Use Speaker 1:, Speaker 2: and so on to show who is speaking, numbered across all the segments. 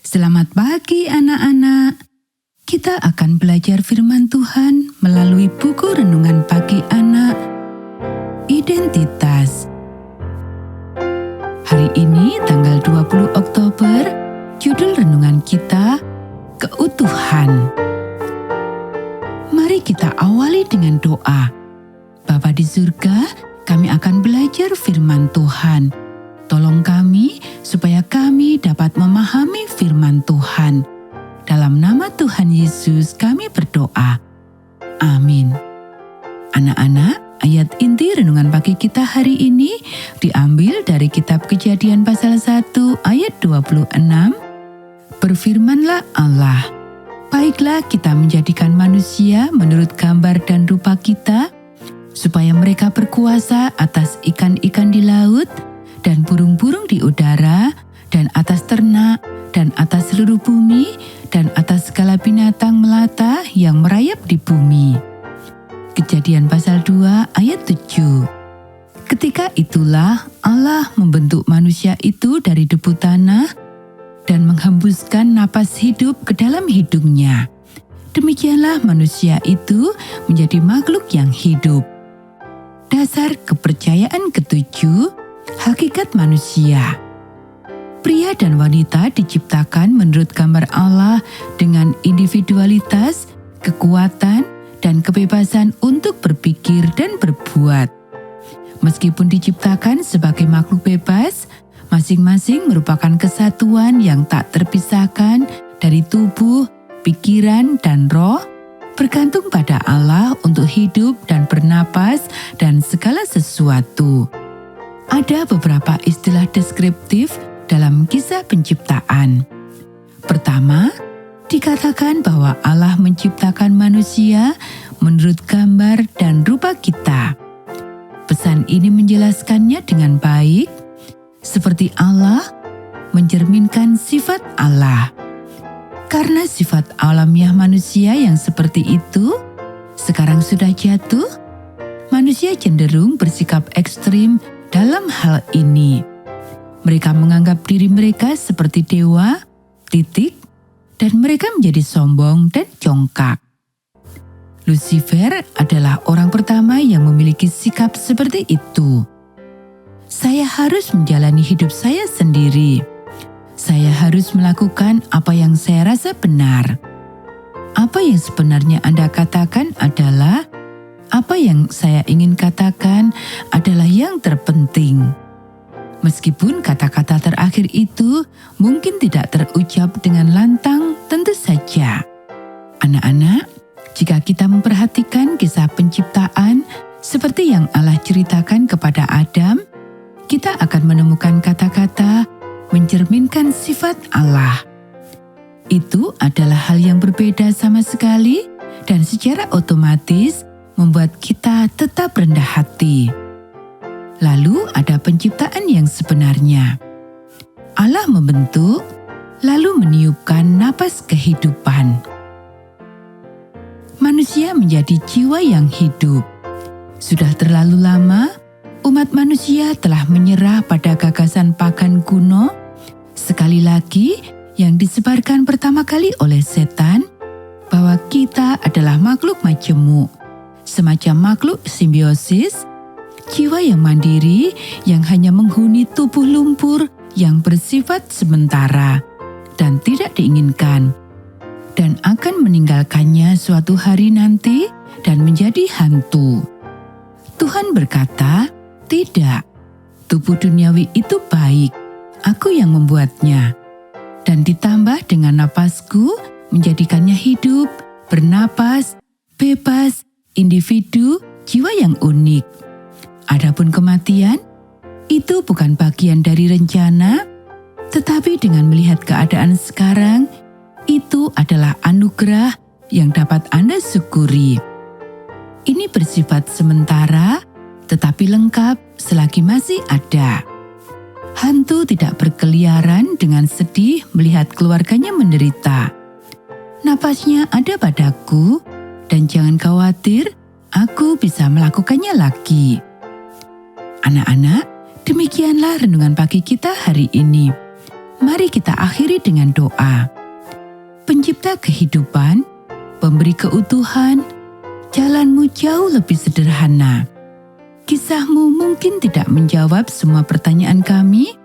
Speaker 1: Selamat pagi anak-anak. Kita akan belajar firman Tuhan melalui buku renungan pagi anak, Identitas. Hari ini tanggal 20 Oktober, judul renungan kita, Keutuhan. Mari kita awali dengan doa. Bapa di surga, kami akan belajar firman Tuhan. Tolong kami supaya kami dapat memahami firman Tuhan. Dalam nama Tuhan Yesus kami berdoa. Amin. Anak-anak, ayat inti renungan pagi kita hari ini diambil dari kitab Kejadian pasal 1 ayat 26. Berfirmanlah Allah, baiklah kita menjadikan manusia menurut gambar dan rupa kita, supaya mereka berkuasa atas ikan-ikan di laut, dan burung-burung di udara, dan atas ternak, dan atas seluruh bumi, dan atas segala binatang melata yang merayap di bumi. Kejadian pasal 2 ayat 7. Ketika itulah Allah membentuk manusia itu dari debu tanah dan menghembuskan napas hidup ke dalam hidungnya. Demikianlah manusia itu menjadi makhluk yang hidup. Dasar kepercayaan ketujuh, hakikat manusia. Pria dan wanita diciptakan menurut gambar Allah dengan individualitas, kekuatan, dan kebebasan untuk berpikir dan berbuat. Meskipun diciptakan sebagai makhluk bebas, masing-masing merupakan kesatuan yang tak terpisahkan dari tubuh, pikiran, dan roh, bergantung pada Allah untuk hidup dan bernapas dan segala sesuatu. Ada beberapa istilah deskriptif dalam kisah penciptaan. Pertama, dikatakan bahwa Allah menciptakan manusia menurut gambar dan rupa kita. Pesan ini menjelaskannya dengan baik, seperti Allah mencerminkan sifat Allah. Karena sifat alamiah manusia yang seperti itu sekarang sudah jatuh, manusia cenderung bersikap ekstrim dalam hal ini. Mereka menganggap diri mereka seperti dewa, dan mereka menjadi sombong dan congkak. Lucifer adalah orang pertama yang memiliki sikap seperti itu. Saya harus menjalani hidup saya sendiri. Saya harus melakukan apa yang saya rasa benar. Apa yang sebenarnya Anda katakan adalah, apa yang saya ingin katakan adalah yang terpenting. Meskipun kata-kata terakhir itu mungkin tidak terucap dengan lantang, tentu saja. Anak-anak, jika kita memperhatikan kisah penciptaan seperti yang Allah ceritakan kepada Adam, kita akan menemukan kata-kata mencerminkan sifat Allah. Itu adalah hal yang berbeda sama sekali dan secara otomatis membuat kita tetap rendah hati. Lalu ada penciptaan yang sebenarnya. Allah membentuk, lalu meniupkan napas kehidupan. Manusia menjadi jiwa yang hidup. Sudah terlalu lama, umat manusia telah menyerah pada gagasan pagan kuno, sekali lagi yang disebarkan pertama kali oleh setan, bahwa kita adalah makhluk majemuk, semacam makhluk simbiosis, jiwa yang mandiri yang hanya menghuni tubuh lumpur yang bersifat sementara dan tidak diinginkan, dan akan meninggalkannya suatu hari nanti dan menjadi hantu. Tuhan berkata, tidak, tubuh duniawi itu baik, aku yang membuatnya, dan ditambah dengan napasku menjadikannya hidup, bernapas, bebas, individu, jiwa yang unik. Adapun kematian, itu bukan bagian dari rencana, tetapi dengan melihat keadaan sekarang, itu adalah anugerah yang dapat Anda syukuri. Ini bersifat sementara, tetapi lengkap selagi masih ada. Hantu tidak berkeliaran dengan sedih melihat keluarganya menderita. Napasnya ada padaku, dan jangan khawatir, aku bisa melakukannya lagi. Anak-anak, demikianlah renungan pagi kita hari ini. Mari kita akhiri dengan doa. Pencipta kehidupan, pemberi keutuhan, jalanmu jauh lebih sederhana. Kisahmu mungkin tidak menjawab semua pertanyaan kami,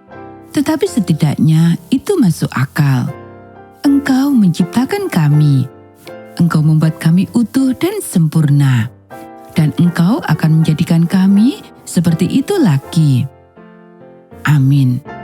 Speaker 1: tetapi setidaknya itu masuk akal. Engkau menciptakan kami. Engkau membuat kami utuh dan sempurna. Dan Engkau akan menjadikan kami seperti itu lagi. Amin.